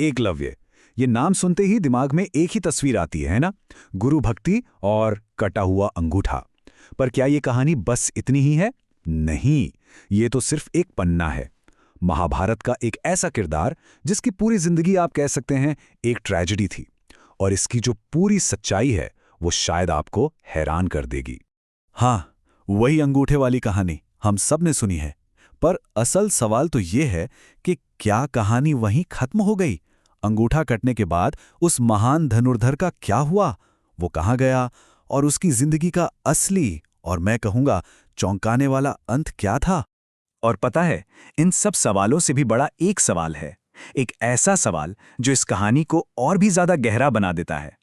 एकलव्य, ये नाम सुनते ही दिमाग में एक ही तस्वीर आती है ना, गुरु भक्ति और कटा हुआ अंगूठा। पर क्या ये कहानी बस इतनी ही है? नहीं, ये तो सिर्फ एक पन्ना है। महाभारत का एक ऐसा किरदार जिसकी पूरी जिंदगी आप कह सकते हैं एक ट्रेजेडी थी, और इसकी जो पूरी सच्चाई है वो शायद आपको हैरान कर देगी। हाँ, वही अंगूठे वाली कहानी हम सब ने सुनी है, पर असल सवाल तो ये है कि क्या कहानी वहीं खत्म हो गई? अंगूठा कटने के बाद उस महान धनुर्धर का क्या हुआ? वो कहाँ गया और उसकी जिंदगी का असली और मैं कहूंगा चौंकाने वाला अंत क्या था? और पता है, इन सब सवालों से भी बड़ा एक सवाल है, एक ऐसा सवाल जो इस कहानी को और भी ज्यादा गहरा बना देता है।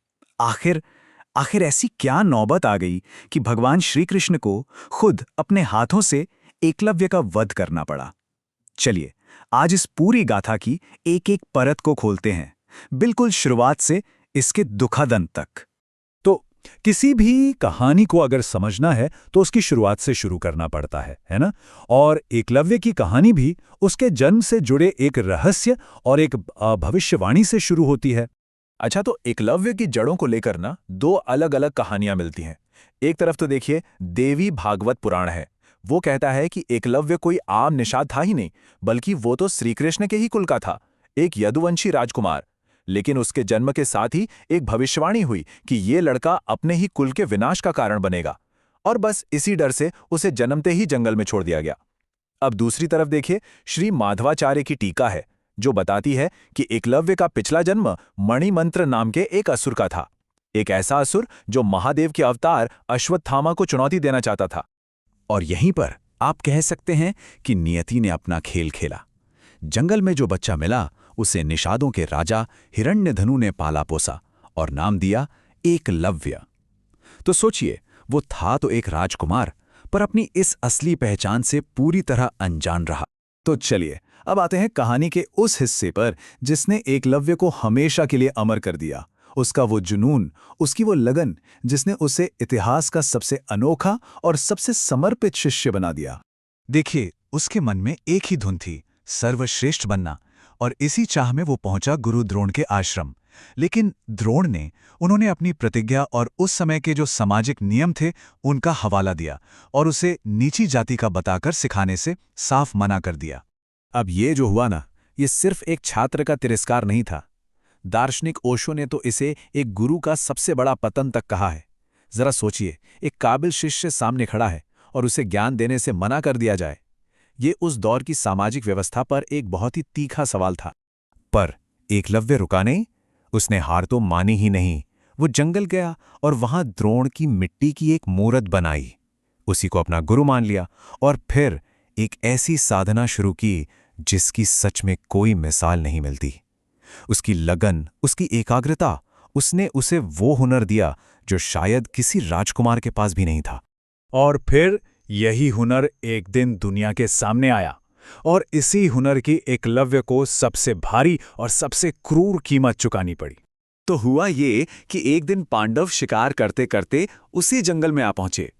आखिर ऐसी क्या नौबत आ गई कि भगवान श्री कृष्ण को खुद अपने हाथों से एकलव्य का वध करना पड़ा? चलिए, आज इस पूरी गाथा की एक एक परत को खोलते हैं, बिल्कुल शुरुआत से इसके दुखद अंत तक। तो किसी भी कहानी को अगर समझना है तो उसकी शुरुआत से शुरू करना पड़ता है ना? और एकलव्य की कहानी भी उसके जन्म से जुड़े एक रहस्य और एक भविष्यवाणी से शुरू होती है। अच्छा, तो एकलव्य की जड़ों को लेकर ना दो अलग अलग कहानियां मिलती हैं। एक तरफ तो देखिए देवी भागवत पुराण है, वो कहता है कि एकलव्य कोई आम निषाद था ही नहीं, बल्कि वो तो श्री कृष्ण के ही कुल का था, एक यदुवंशी राजकुमार। लेकिन उसके जन्म के साथ ही एक भविष्यवाणी हुई कि ये लड़का अपने ही कुल के विनाश का कारण बनेगा, और बस इसी डर से उसे जन्मते ही जंगल में छोड़ दिया गया। अब दूसरी तरफ देखिए श्री माधवाचार्य की टीका है, जो बताती है कि एकलव्य का पिछला जन्म मणिमंत्र नाम के एक असुर का था, एक ऐसा असुर जो महादेव के अवतार अश्वत्थामा को चुनौती देना चाहता था। और यहीं पर आप कह सकते हैं कि नियति ने अपना खेल खेला। जंगल में जो बच्चा मिला उसे निषादों के राजा हिरण्यधनु ने पाला पोसा और नाम दिया एकलव्य। तो सोचिए, वो था तो एक राजकुमार, पर अपनी इस असली पहचान से पूरी तरह अनजान रहा। तो चलिए अब आते हैं कहानी के उस हिस्से पर जिसने एकलव्य को हमेशा के लिए अमर कर दिया। उसका वो जुनून, उसकी वो लगन जिसने उसे इतिहास का सबसे अनोखा और सबसे समर्पित शिष्य बना दिया। देखिए, उसके मन में एक ही धुन थी, सर्वश्रेष्ठ बनना, और इसी चाह में वो पहुंचा गुरु द्रोण के आश्रम। लेकिन द्रोण ने उन्होंने अपनी प्रतिज्ञा और उस समय के जो सामाजिक नियम थे उनका हवाला दिया और उसे नीची जाति का बताकर सिखाने से साफ मना कर दिया। अब ये जो हुआ ना, ये सिर्फ एक छात्र का तिरस्कार नहीं था। दार्शनिक ओशो ने तो इसे एक गुरु का सबसे बड़ा पतन तक कहा है। जरा सोचिए, एक काबिल शिष्य सामने खड़ा है और उसे ज्ञान देने से मना कर दिया जाए। ये उस दौर की सामाजिक व्यवस्था पर एक बहुत ही तीखा सवाल था। पर एकलव्य रुका नहीं, उसने हार तो मानी ही नहीं। वो जंगल गया और वहां द्रोण की मिट्टी की एक मूर्त बनाई, उसी को अपना गुरु मान लिया और फिर एक ऐसी साधना शुरू की जिसकी सच में कोई मिसाल नहीं मिलती। उसकी लगन, उसकी एकाग्रता, उसने उसे वो हुनर दिया जो शायद किसी राजकुमार के पास भी नहीं था। और फिर यही हुनर एक दिन दुनिया के सामने आया, और इसी हुनर की एकलव्य को सबसे भारी और सबसे क्रूर कीमत चुकानी पड़ी। तो हुआ ये कि एक दिन पांडव शिकार करते करते उसी जंगल में आ पहुंचे।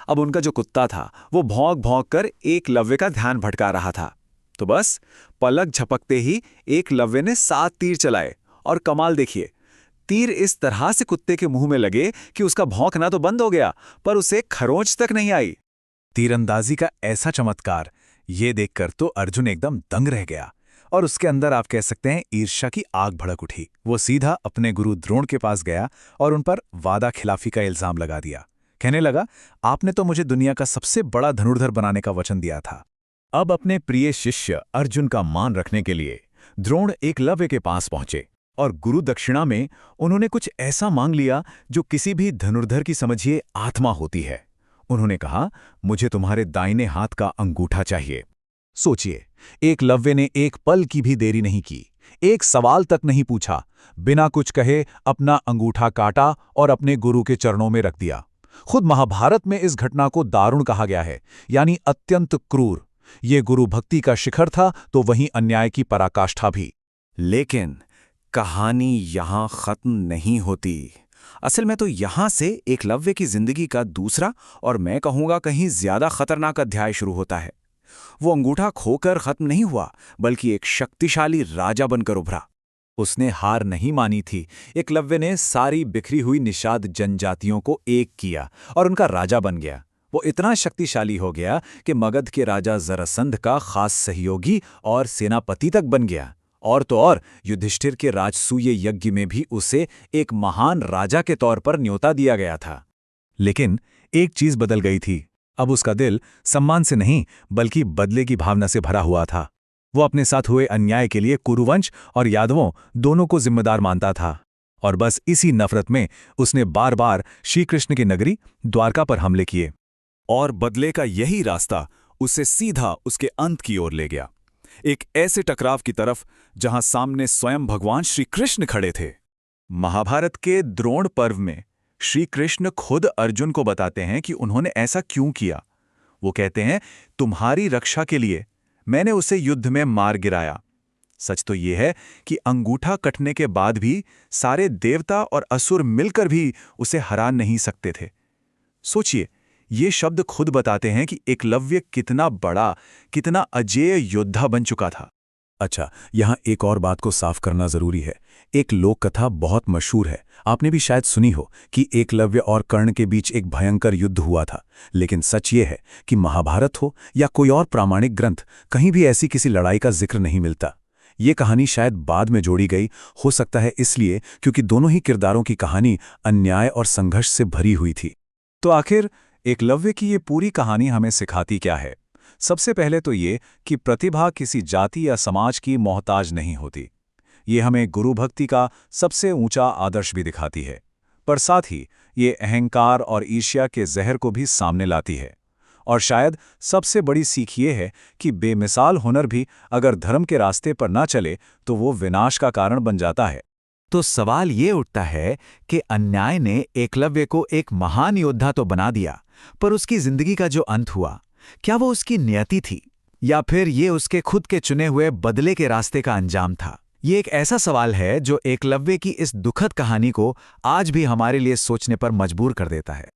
अब उनका जो कुत्ता था वो भौंक भौंक कर एकलव्य का ध्यान भटका रहा था। तो बस पलक झपकते ही एकलव्य ने 7 तीर चलाए, और कमाल देखिए, तीर इस तरह से कुत्ते के मुंह में लगे कि उसका भौंकना तो बंद हो गया, पर उसे खरोंच तक नहीं आई। तीरंदाजी का ऐसा चमत्कार ये देखकर तो अर्जुन एकदम दंग रह गया, और उसके अंदर आप कह सकते हैं ईर्ष्या की आग भड़क उठी। वो सीधा अपने गुरु द्रोण के पास गया और उन पर वादा खिलाफी का इल्जाम लगा दिया। कहने लगा, आपने तो मुझे दुनिया का सबसे बड़ा धनुर्धर बनाने का वचन दिया था। अब अपने प्रिय शिष्य अर्जुन का मान रखने के लिए द्रोण एकलव्य के पास पहुंचे, और गुरु दक्षिणा में उन्होंने कुछ ऐसा मांग लिया जो किसी भी धनुर्धर की समझिए आत्मा होती है। उन्होंने कहा, मुझे तुम्हारे दाहिने हाथ का अंगूठा चाहिए। सोचिए, एकलव्य ने एक पल की भी देरी नहीं की, एक सवाल तक नहीं पूछा, बिना कुछ कहे अपना अंगूठा काटा और अपने गुरु के चरणों में रख दिया। खुद महाभारत में इस घटना को दारुण कहा गया है, यानी अत्यंत क्रूर। ये गुरु भक्ति का शिखर था तो वहीं अन्याय की पराकाष्ठा भी। लेकिन कहानी यहां खत्म नहीं होती। असल में तो यहां से एकलव्य की जिंदगी का दूसरा और मैं कहूंगा कहीं ज्यादा खतरनाक अध्याय शुरू होता है। वो अंगूठा खोकर खत्म नहीं हुआ, बल्कि एक शक्तिशाली राजा बनकर उभरा। उसने हार नहीं मानी थी। एकलव्य ने सारी बिखरी हुई निषाद जनजातियों को एक किया और उनका राजा बन गया। वो इतना शक्तिशाली हो गया कि मगध के राजा जरासंध का खास सहयोगी और सेनापति तक बन गया। और तो और युधिष्ठिर के राजसूय यज्ञ में भी उसे एक महान राजा के तौर पर न्योता दिया गया था। लेकिन एक चीज बदल गई थी। अब उसका दिल सम्मान से नहीं बल्कि बदले की भावना से भरा हुआ था। वो अपने साथ हुए अन्याय के लिए कुरुवंश और यादवों दोनों को जिम्मेदार मानता था। और बस इसी नफरत में उसने बार बार श्री कृष्ण की नगरी द्वारका पर हमले किए। और बदले का यही रास्ता उसे सीधा उसके अंत की ओर ले गया, एक ऐसे टकराव की तरफ जहां सामने स्वयं भगवान श्री कृष्ण खड़े थे। महाभारत के द्रोण पर्व में श्री कृष्ण खुद अर्जुन को बताते हैं कि उन्होंने ऐसा क्यों किया। वो कहते हैं, तुम्हारी रक्षा के लिए मैंने उसे युद्ध में मार गिराया। सच तो ये है कि अंगूठा कटने के बाद भी सारे देवता और असुर मिलकर भी उसे हरा नहीं सकते थे। सोचिए, ये शब्द खुद बताते हैं कि एकलव्य कितना बड़ा, कितना अजेय योद्धा बन चुका था। अच्छा, यहाँ एक और बात को साफ करना जरूरी है। एक लोक कथा बहुत मशहूर है, आपने भी शायद सुनी हो, कि एकलव्य और कर्ण के बीच एक भयंकर युद्ध हुआ था। लेकिन सच ये है कि महाभारत हो या कोई और प्रामाणिक ग्रंथ, कहीं भी ऐसी किसी लड़ाई का जिक्र नहीं मिलता। ये कहानी शायद बाद में जोड़ी गई, हो सकता है इसलिए क्योंकि दोनों ही किरदारों की कहानी अन्याय और संघर्ष से भरी हुई थी। तो आखिर एकलव्य की ये पूरी कहानी हमें सिखाती क्या है? सबसे पहले तो ये कि प्रतिभा किसी जाति या समाज की मोहताज नहीं होती। ये हमें गुरु भक्ति का सबसे ऊंचा आदर्श भी दिखाती है, पर साथ ही ये अहंकार और ईर्ष्या के जहर को भी सामने लाती है। और शायद सबसे बड़ी सीख ये है कि बेमिसाल हुनर भी अगर धर्म के रास्ते पर ना चले तो वो विनाश का कारण बन जाता है। तो सवाल ये उठता है कि अन्याय ने एकलव्य को एक महान योद्धा तो बना दिया, पर उसकी जिंदगी का जो अंत हुआ, क्या वो उसकी नियति थी या फिर ये उसके खुद के चुने हुए बदले के रास्ते का अंजाम था? ये एक ऐसा सवाल है जो एकलव्य की इस दुखद कहानी को आज भी हमारे लिए सोचने पर मजबूर कर देता है।